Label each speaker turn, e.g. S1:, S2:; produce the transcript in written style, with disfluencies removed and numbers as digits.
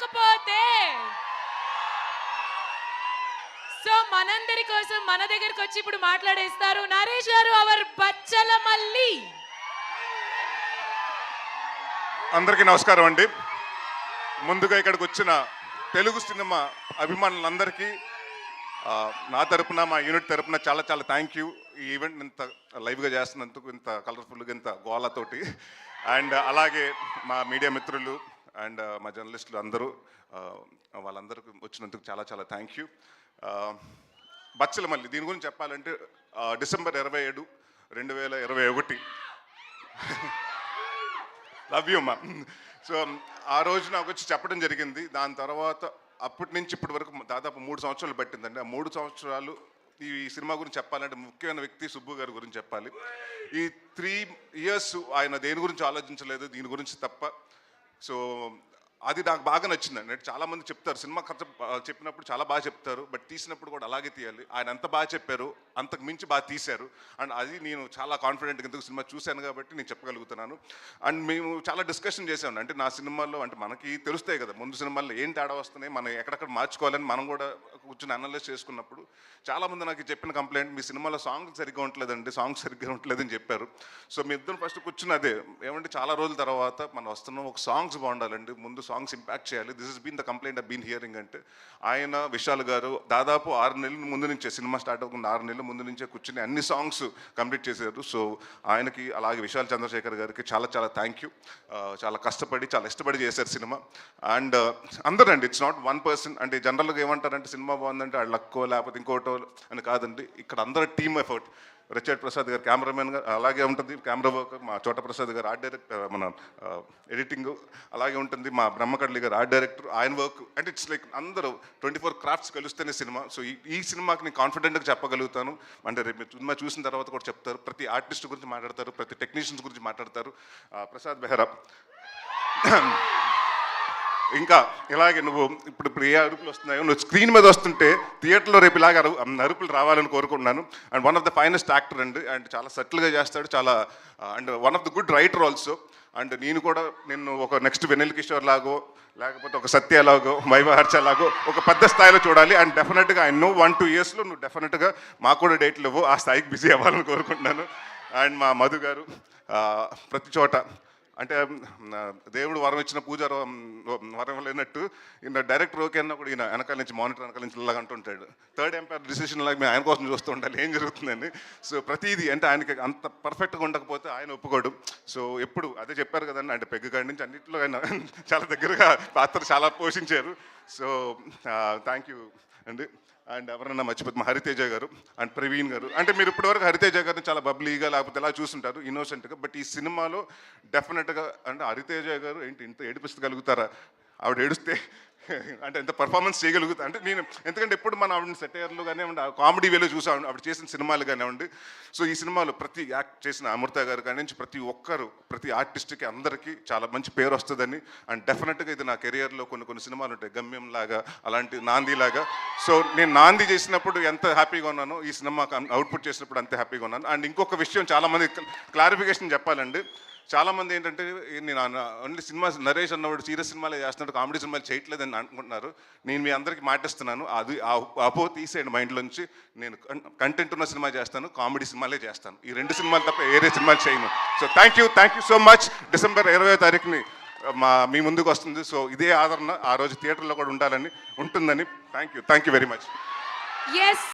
S1: కాకపోతే సో మనందరి కోసం మన దగ్గరికి వచ్చి ఇప్పుడు మాట్లాడేస్తారు నరేష్ గారు అవర్ బచ్చల మల్లి.
S2: అందరికీ నమస్కారం అండి. ముందుగా ఇక్కడికి వచ్చిన తెలుగు సినిమా అభిమానులందరికీ నా తరపున మా యూనిట్ తరపున చాలా చాలా థ్యాంక్ యూ. ఈ ఈవెంట్ ఇంత లైవ్గా చేస్తున్నందుకు, ఇంత కలర్ఫుల్గా, ఇంత గోళతోటి. అండ్ అలాగే మా మీడియా మిత్రులు అండ్ మా జర్నలిస్టులు అందరూ, వాళ్ళందరికీ వచ్చినందుకు చాలా చాలా థ్యాంక్ యూ. బచ్చల మల్లి దీని గురించి చెప్పాలంటే డిసెంబర్ 27, 2021 లవ్ యూ మా. సో ఆ రోజు నాకు వచ్చి చెప్పడం జరిగింది. దాని తర్వాత అప్పటి నుంచి ఇప్పటి వరకు దాదాపు 3 సంవత్సరాలు పట్టిందండి. ఆ 3 సంవత్సరాలు ఈ సినిమా గురించి చెప్పాలంటే ముఖ్యమైన వ్యక్తి సుబ్బు గారి గురించి చెప్పాలి. ఈ 3 years ఆయన దేని గురించి ఆలోచించలేదు, దీని గురించి తప్ప. సో అది నాకు బాగా నచ్చిందండి. చాలామంది చెప్తారు సినిమా కథ చెప్పినప్పుడు చాలా బాగా చెప్తారు, బట్ తీసినప్పుడు కూడా అలాగే తీయాలి. ఆయన ఎంత బాగా చెప్పారు, అంతకు మించి బాగా తీశారు. అండ్ అది నేను చాలా కాన్ఫిడెంట్గా ఎందుకు సినిమా చూశాను కాబట్టి నేను చెప్పగలుగుతున్నాను. అండ్ మేము చాలా డిస్కషన్ చేసాము. అంటే నా సినిమాల్లో అంటే మనకి తెలుస్తాయి కదా ముందు సినిమాల్లో ఏం తేడా వస్తున్నాయి, మనం ఎక్కడెక్కడ మార్చుకోవాలని మనం కూడా కూర్చొని అనలైజ్ చేసుకున్నప్పుడు చాలామంది నాకు చెప్పిన కంప్లైంట్, మీ సినిమాలో సాంగ్ సరిగ్గా ఉండలేదండి, సాంగ్ సరిగ్గా ఉండలేదని చెప్పారు. సో మీ ఇద్దరు ఫస్ట్ కూర్చుని అదే ఏమంటే చాలా రోజుల తర్వాత మనం వస్తున్నాం, ఒక సాంగ్స్ బాగుండాలండి, ముందు సాంగ్స్ ఇంపాక్ట్ చేయాలి. This is been the complaint I been hearing. అంటే ఆయన విశాల్ గారు దాదాపు 6 నెలల ముందు నుంచే, సినిమా స్టార్ట్ అవ్వకుండా 6 నెలల ముందు నుంచే కూర్చుని అన్ని సాంగ్స్ కంప్లీట్ చేశారు. సో ఆయనకి అలాగే విశాల్ చంద్రశేఖర్ గారికి చాలా చాలా థ్యాంక్ యూ. చాలా కష్టపడి చాలా ఇష్టపడి చేశారు సినిమా. అండ్ అందరండి, ఇట్స్ నాట్ వన్ పర్సన్. అంటే జనరల్గా ఏమంటారంటే సినిమా బాగుందంటే వాళ్ళు లక్కో లేకపోతే ఇంకోటో అని కాదండి. ఇక్కడ అందరూ టీమ్ ఎఫర్ట్. రిచర్డ్ ప్రసాద్ గారు కెమెరామెన్ గారు అలాగే ఉంటుంది, కెమెరా వర్క్. మా చోట ప్రసాద్ గారు ఆర్ట్ డైరెక్టర్, మన ఎడిటింగ్ అలాగే ఉంటుంది. మా బ్రహ్మకడ్లి గారు ఆర్ట్ డైరెక్టర్, ఆయన వర్క్. అంటే ఇట్స్ లైక్ అందరూ 24 క్రాఫ్ట్స్ కలిస్తేనే సినిమా. సో ఈ సినిమాకి నేను కాన్ఫిడెంట్గా చెప్పగలుగుతాను. అంటే రేపు సినిమా చూసిన తర్వాత కూడా చెప్తారు, ప్రతి ఆర్టిస్ట్ గురించి మాట్లాడతారు, ప్రతి టెక్నీషియన్స్ గురించి మాట్లాడతారు. ప్రసాద్ బెహ్రా ఇంకా ఇలాగే నువ్వు ఇప్పుడు ఏ అరుపులు వస్తున్నాయో, నువ్వు స్క్రీన్ మీద వస్తుంటే థియేటర్లో రేపు ఇలాగ అరుపులు రావాలని కోరుకుంటున్నాను. And one of the finest actor అండి. అండ్ చాలా సటిల్గా చేస్తాడు, చాలా and one of the good writer also. And నేను కూడా నిన్ను ఒక నెక్స్ట్ వెన్నెల కిషోర్ లాగో లేకపోతే ఒక సత్య లాగో వైవహర్ష లాగో ఒక పెద్ద స్థాయిలో చూడాలి. అండ్ డెఫినెట్గా ఐ నో 1-2 yearsలో నువ్వు డెఫినెట్గా మాకు కూడా డేట్లు ఇవ్వు, ఆ స్థాయికి బిజీ అవ్వాలని కోరుకుంటున్నాను. అండ్ మా మధు గారు ప్రతి చోట అంటే దేవుడు వరం ఇచ్చిన పూజ వరం లేనట్టు ఈయన డైరెక్టర్ ఓకే అన్నా కూడా ఈయన వెనకాల నుంచి మానిటర్ వెనకాల నుంచి ఇలాగ అంటుంటాడు. థర్డ్ ఎంపైర్ డిసిషన్ లాగా మేము ఆయన కోసం చూస్తూ ఉండాలి ఏం జరుగుతుందని. సో ప్రతిదీ అంటే ఆయనకి అంత పర్ఫెక్ట్గా ఉండకపోతే ఆయన ఒప్పుకోడు. సో ఎప్పుడు అదే చెప్పారు కదండి, అంటే పెగ్గు కాడి నుంచి అన్నింటిలో ఆయన చాలా దగ్గరగా పాత్ర చాలా పోషించారు. సో థ్యాంక్ యూ అండి. అండ్ ఎవరన్నా మర్చిపోతే మా హరితేజ గారు అండ్ ప్రవీణ్ గారు. అంటే మీరు ఇప్పటివరకు హరితేజ గారిని చాలా బబ్లీగా లేకపోతే ఎలా చూస్తుంటారు, ఇన్నోసెంట్గా. బట్ ఈ సినిమాలో డెఫినెట్గా అంటే హరితేజ గారు ఏంటి ఇంత ఏడిపిస్తగలుగుతారా, ఆవిడ ఏడుస్తే అంటే ఎంత పర్ఫార్మెన్స్ చేయగలుగుతా అంటే నేను, ఎందుకంటే ఎప్పుడు మనం ఆవిడని సెటైర్లు కానివ్వండి, కామెడీ వేలో చూసాం ఆవిడ చేసిన సినిమాలు కానివ్వండి. సో ఈ సినిమాలో ప్రతి యాక్ట్ చేసిన అమృత గారు కానీ నుంచి ప్రతి ఒక్కరు, ప్రతి ఆర్టిస్ట్కి అందరికీ చాలా మంచి పేరు వస్తుందని. అండ్ డెఫినెట్గా ఇది నా కెరియర్లో కొన్ని సినిమాలు ఉంటాయి, గమ్యం లాగా, అలాంటి నాంది లాగా. సో నేను నాంది చేసినప్పుడు ఎంత హ్యాపీగా ఉన్నానో ఈ సినిమాకి అవుట్పుట్ చేసినప్పుడు అంతే హ్యాపీగా ఉన్నాను. అండ్ ఇంకొక విషయం చాలామంది క్లారిఫికేషన్ చెప్పాలండి. చాలామంది ఏంటంటే నేను ఓన్లీ సినిమా నరేష్ అన్నవాడు సీరియస్ సినిమాలే చేస్తున్నాడు, కామెడీ సినిమాలు చేయట్లేదని అనుకుంటున్నారు. నేను మీ అందరికీ మాటిస్తున్నాను, అది అపో తీసేయండి మైండ్లోంచి. నేను కంటెంట్ ఉన్న సినిమా చేస్తాను, కామెడీ సినిమాలే చేస్తాను. ఈ 2 సినిమాలు తప్ప వేరే సినిమాలు చేయను. So thank you so much. December 20వ తారీఖుని మీ ముందుకు వస్తుంది. సో ఇదే ఆదరణ ఆ రోజు థియేటర్లో కూడా ఉంటుందని. Thank you very much.